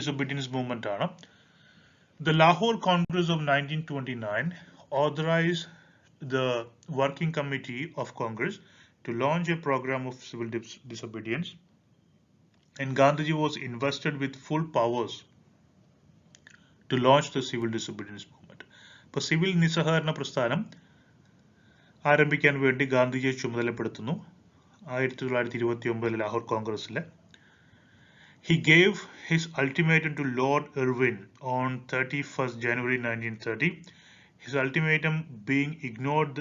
disobedience movement ആണ്. The Lahore Congress of 1929 authorized the Working Committee of Congress to launch a program of civil disobedience, and Gandhiji was invested with full powers to launch the civil disobedience movement. അപ്പോൾ civil നിസ്സഹകരണ പ്രസ്ഥാനം ആരംഭിക്കാൻ വേണ്ടി ഗാന്ധിജിയെ ചുമതലപ്പെടുത്തുന്നു 1929 ലാഹോർ കോൺഗ്രസ്സിൽ. He gave his ultimatum to Lord Irwin on 31st January 1930. His ultimatum being ignored,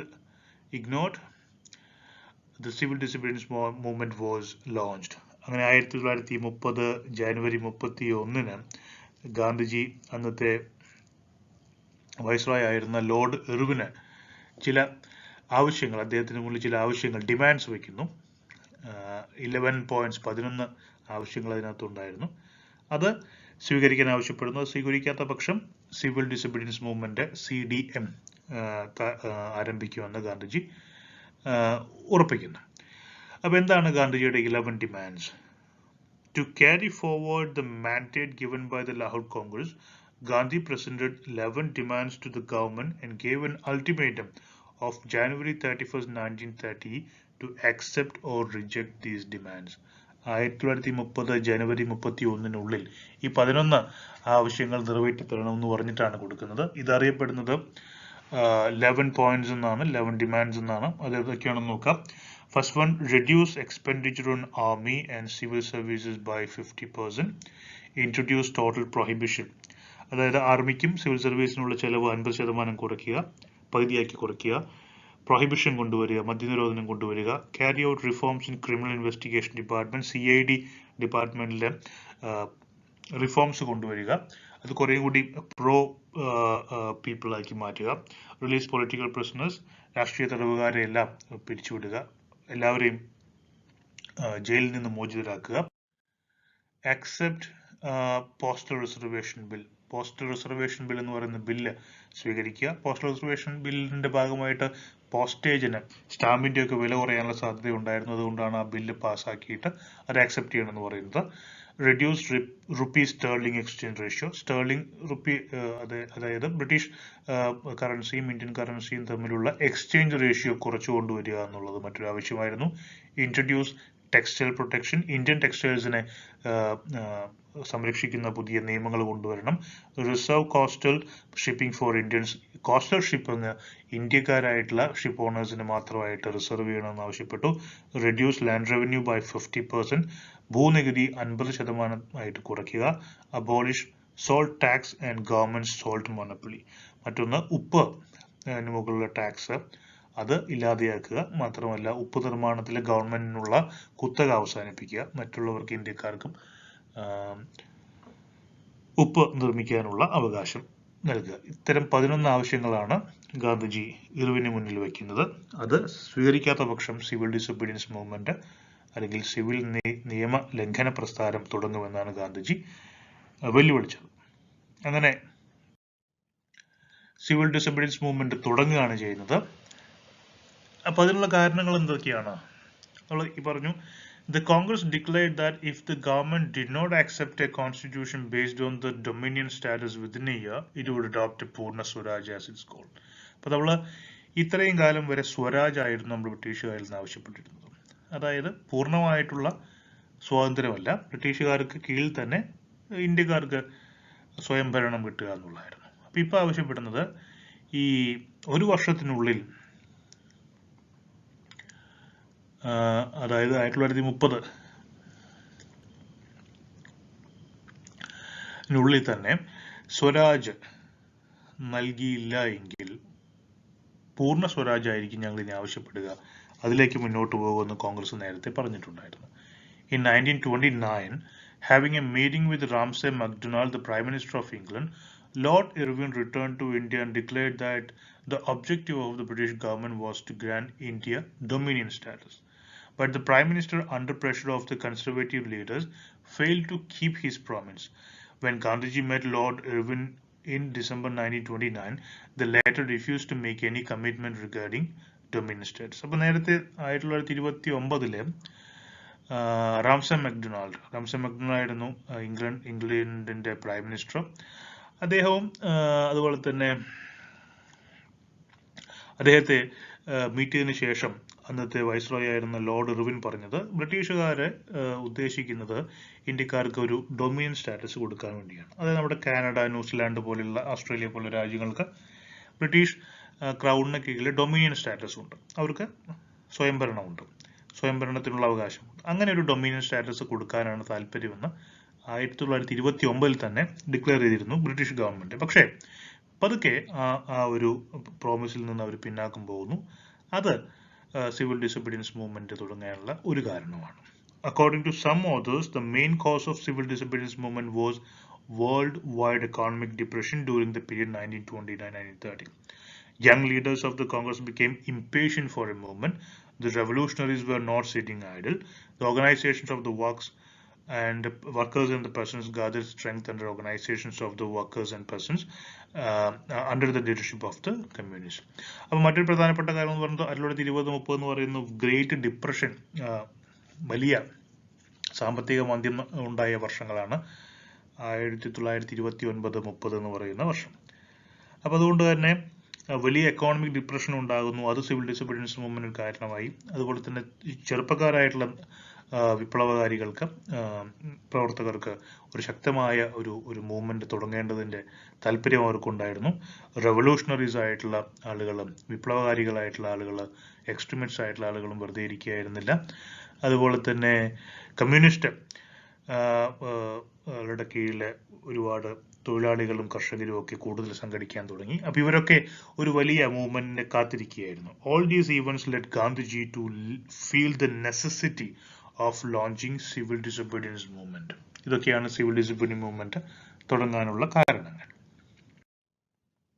the civil disobedience movement was launched. അങ്ങനെ 1930 ജനുവരി 31 ഗാന്ധിജി അന്നത്തെ viceroy ആയിരുന്ന ലോർഡ് ഇർവിന് ചില ആവശ്യങ്ങൾ, അദ്ദേഹത്തിന് മുന്നിൽ ചില ആവശ്യങ്ങൾ, ഡിമാൻഡ്സ് വയ്ക്കുന്നു. 11 പോയിന്റ്സ്, 11 ആവശ്യങ്ങൾ അതിനകത്തുണ്ടായിരുന്നു. അത് സ്വീകരിക്കാൻ ആവശ്യപ്പെടുന്നു. സ്വീകരിക്കാത്ത പക്ഷം സിവിൽ ഡിസൊബീഡിയൻസ് മൂവ്മെന്റ് CDM ആരംഭിക്കുമെന്ന് ഗാന്ധിജി ഉറപ്പിക്കുന്നു. അപ്പോൾ എന്താണ് ഗാന്ധിജിയുടെ 11 demands? To carry forward the mandate given by the Lahore Congress, Gandhi presented 11 demands to the government and gave an ultimatum of January 31st, 1930 to accept or reject these demands. 1930 ജനുവരി 31 ഈ 11 ആവശ്യങ്ങൾ നിറവേറ്റപ്പെടണമെന്ന് പറഞ്ഞിട്ടാണ് കൊടുക്കുന്നത്. ഇതറിയപ്പെടുന്നത് 11 points എന്നാണ്, 11 demands എന്നാണ്. അത് ഏതൊക്കെയാണെന്ന് നോക്കാം. First one, reduce expenditure on army and civil services by 50%. Introduce total prohibition. അതായത് ആർമിക്കും സിവിൽ സർവീസിനുള്ള ചെലവ് 50% കുറയ്ക്കുക, പകുതിയാക്കി കുറയ്ക്കുക. പ്രൊഹിബിഷൻ കൊണ്ടുവരിക, മദ്യനിരോധനം കൊണ്ടുവരിക. Carry out reforms in criminal investigation department, CID ഡിപ്പാർട്ട്മെന്റിലെ റിഫോംസ് കൊണ്ടുവരിക. അത് കുറേ കൂടി പ്രോ പീപ്പിൾ ആക്കി മാറ്റുക. റിലീസ് പൊളിറ്റിക്കൽ പ്രിസണേഴ്സ്, രാഷ്ട്രീയ തടവുകാരെ എല്ലാം പിരിച്ചുവിടുക, എല്ലാവരെയും ജയിലിൽ നിന്ന് മോചിതരാക്കുക. Accept postal reservation bill. Postal reservation bill എന്ന് പറയുന്ന ബില്ല് സ്വീകരിക്കുക. പോസ്റ്റൽ റിസർവേഷൻ ബില്ലിന്റെ ഭാഗമായിട്ട് പോസ്റ്റേജിന്, സ്റ്റാമ്പിന്റെ ഒക്കെ വില കുറയാനുള്ള സാധ്യത ഉണ്ടായിരുന്നു. അതുകൊണ്ടാണ് ആ ബില്ല് പാസ്സാക്കിയിട്ട് അത് ആക്സെപ്റ്റ് ചെയ്യണമെന്ന് പറയുന്നത്. Reduce rupee sterling exchange ratio. Sterling rupee അതായത് ബ്രിട്ടീഷ് കറൻസിയും ഇന്ത്യൻ കറൻസിയും തമ്മിലുള്ള എക്സ്ചേഞ്ച് റേഷ്യോ കുറച്ചു കൊണ്ടുവരിക എന്നുള്ളത് മറ്റൊരു ആവശ്യമായിരുന്നു. Introduce textile protection. ഇന്ത്യൻ ടെക്സ്റ്റൈൽസിനെ സംരക്ഷിക്കുന്ന പുതിയ നിയമങ്ങൾ കൊണ്ടുവരണം. Reserve coastal shipping for Indians. Coastal ship എന്ന് ഇന്ത്യക്കാരായിട്ടുള്ള ഷിപ്പ് ഓണേഴ്സിന് മാത്രമായിട്ട് റിസർവ് ചെയ്യണമെന്ന് ആവശ്യപ്പെട്ടു. Reduce land revenue by 50%. ഭൂനികുതി 50% ആയിട്ട് കുറയ്ക്കുക. Abolish salt tax and government salt monopoly. മറ്റൊന്ന്, ഉപ്പ് മുകളിലുള്ള ടാക്സ് അത് ഇല്ലാതെയാക്കുക. മാത്രമല്ല ഉപ്പ് നിർമ്മാണത്തിലെ ഗവൺമെന്റിനുള്ള കുത്തക അവസാനിപ്പിക്കുക. മറ്റുള്ളവർക്ക്, ഇന്ത്യക്കാർക്കും ഉപ്പ് നിർമ്മിക്കാനുള്ള അവകാശം നൽകുക. ഇത്തരം 11 ആവശ്യങ്ങളാണ് ഗാന്ധിജി ഇർവിന് മുന്നിൽ വയ്ക്കുന്നത്. അത് സ്വീകരിക്കാത്ത പക്ഷം സിവിൽ ഡിസൊബീഡിയൻസ് മൂവ്മെന്റ് അല്ലെങ്കിൽ സിവിൽ നിയമ ലംഘന പ്രസ്ഥാനം തുടങ്ങുമെന്നാണ് ഗാന്ധിജി വെല്ലുവിളിച്ചത്. അങ്ങനെ സിവിൽ ഡിസൊബീഡിയൻസ് മൂവ്മെന്റ് തുടങ്ങുകയാണ് ചെയ്യുന്നത്. അപ്പൊ അതിനുള്ള കാരണങ്ങൾ എന്തൊക്കെയാണ്? ഈ പറഞ്ഞു, the Congress declared that if the government did not accept a constitution based on the dominion status within a year, it would adopt a Purna Swaraj as its goal. അപ്പൊ നമ്മള് ഇത്രയും കാലം വരെ സ്വരാജ് ആയിരുന്നു നമ്മൾ ബ്രിട്ടീഷുകാരിൽ നിന്ന് ആവശ്യപ്പെട്ടിരുന്നത്. അതായത് പൂർണ്ണമായിട്ടുള്ള സ്വാതന്ത്ര്യമല്ല, ബ്രിട്ടീഷുകാർക്ക് കീഴിൽ തന്നെ ഇന്ത്യക്കാർക്ക് സ്വയംഭരണം കിട്ടുക എന്നുള്ളതായിരുന്നു. അപ്പൊ ഇപ്പൊ ആവശ്യപ്പെടുന്നത് ഈ ഒരു വർഷത്തിനുള്ളിൽ, അതായത് 1930 തന്നെ സ്വരാജ് നൽകിയില്ല എങ്കിൽ പൂർണ്ണ സ്വരാജ് ആയിരിക്കും ഞങ്ങൾ ഇനി ആവശ്യപ്പെടുക, അതിലേക്ക് മുന്നോട്ട് പോകുമെന്ന് കോൺഗ്രസ് നേരത്തെ പറഞ്ഞിട്ടുണ്ടായിരുന്നു. In 1929, having a meeting with Ramsay MacDonald, the Prime Minister of England, Lord Irwin returned to India and declared that the objective of the British government was to grant India dominion status. But the Prime Minister, under pressure of the conservative leaders, failed to keep his promise. When Gandhiji met Lord Irwin in December 1929, the latter refused to make any commitment regarding dominion status. അപ്പോൾ നേരത്തെ 1929 Ramsey McDonald ആയിരുന്നു ഇംഗ്ലണ്ടിന്റെ prime minister. അദ്ദേഹവും അതുപോലെ തന്നെ അദ്ദേഹത്തെ meet ചെയ്തതിനു ശേഷം അന്നത്തെ വൈസ്രോയി ആയിരുന്ന ലോർഡ് ഇർവിൻ പറഞ്ഞത് ബ്രിട്ടീഷുകാരെ ഉദ്ദേശിക്കുന്നത് ഇന്ത്യക്കാർക്ക് ഒരു ഡൊമിനിയൻ സ്റ്റാറ്റസ് കൊടുക്കാൻ വേണ്ടിയാണ്. അതായത് നമ്മുടെ കാനഡ, ന്യൂസിലാൻഡ് പോലുള്ള, ഓസ്ട്രേലിയ പോലുള്ള രാജ്യങ്ങൾക്ക് ബ്രിട്ടീഷ് ക്രൗണിന് കീഴിൽ ഡൊമിനിയൻ സ്റ്റാറ്റസ് ഉണ്ട്. അവർക്ക് സ്വയംഭരണമുണ്ട്, സ്വയംഭരണത്തിനുള്ള അവകാശമുണ്ട്. അങ്ങനെ ഒരു ഡൊമിനിയൻ സ്റ്റാറ്റസ് കൊടുക്കാനാണ് താല്പര്യമെന്ന് 1929 തന്നെ ഡിക്ലെയർ ചെയ്തിരുന്നു ബ്രിട്ടീഷ് ഗവൺമെന്റ്. പക്ഷേ പതുക്കെ ആ ഒരു പ്രോമിസിൽ നിന്ന് അവർ പിന്നാക്കം പോകുന്നു. അത് സിവിൽ ഡിസൊബീഡിയൻസ് മൂവ്മെന്റ് തുടങ്ങാനുള്ള ഒരു കാരണമാണ്. According to some authors, the main cause of civil disobedience movement was worldwide economic depression during the period 1929-1930. Young leaders of the Congress became impatient for a movement. The revolutionaries were not sitting idle. The organizations of the workers and the peasants gathered strength under organizations of the workers and peasants under the leadership of the communists. അപ്പോൾ മറ്റൊരു പ്രധാനപ്പെട്ട കാര്യം എന്ന് പറയുന്നത് 1920-30 എന്ന് പറയുന്ന great depression, വലിയ സാമ്പത്തിക മാന്ദ്യം ഉണ്ടായ വർഷങ്ങളാണ് 1929-30 എന്ന് പറയുന്ന വർഷം. അപ്പോൾ അതുകൊണ്ട് തന്നെ വലിയ എക്കോണമിക് ഡിപ്രഷൻ ഉണ്ടാകുന്നു. അത് സിവിൽ ഡിസൊബീഡിയൻസ് മൂവ്മെന്റിന് കാരണമായി. അതുപോലെ തന്നെ ചെറുപ്പക്കാരായിട്ടുള്ള വിപ്ലവകാരികൾക്ക്, പ്രവർത്തകർക്ക് ഒരു ശക്തമായ ഒരു മൂവ്മെന്റ് തുടങ്ങേണ്ടതിന്റെ താല്പര്യം അവർക്കുണ്ടായിരുന്നു. റെവല്യൂഷണറീസ് ആയിട്ടുള്ള ആളുകളും വിപ്ലവകാരികളായിട്ടുള്ള ആളുകൾ, എക്സ്ട്രീമിസ്റ്റ് ആയിട്ടുള്ള ആളുകളും വെറുതെ ഇരിക്കുകയായിരുന്നില്ല. അതുപോലെ തന്നെ കമ്മ്യൂണിസ്റ്റ് ളുടെ കീഴിൽ ഒരുപാട് തൊഴിലാളികളും കർഷകരും ഒക്കെ കൂടുതൽ സംഘടിക്കാൻ തുടങ്ങി. അപ്പോൾ ഇവരൊക്കെ ഒരു വലിയ മൂവ്മെന്റിനെ കാത്തിരിക്കുകയായിരുന്നു. All these events led Gandhiji to feel the necessity of launching civil disobedience movement. ഇതൊക്കെയാണ് സിവിൽ ഡിസൊബീഡിയൻസ് മൂവ്മെന്റ് തുടങ്ങാനുള്ള കാരണങ്ങൾ.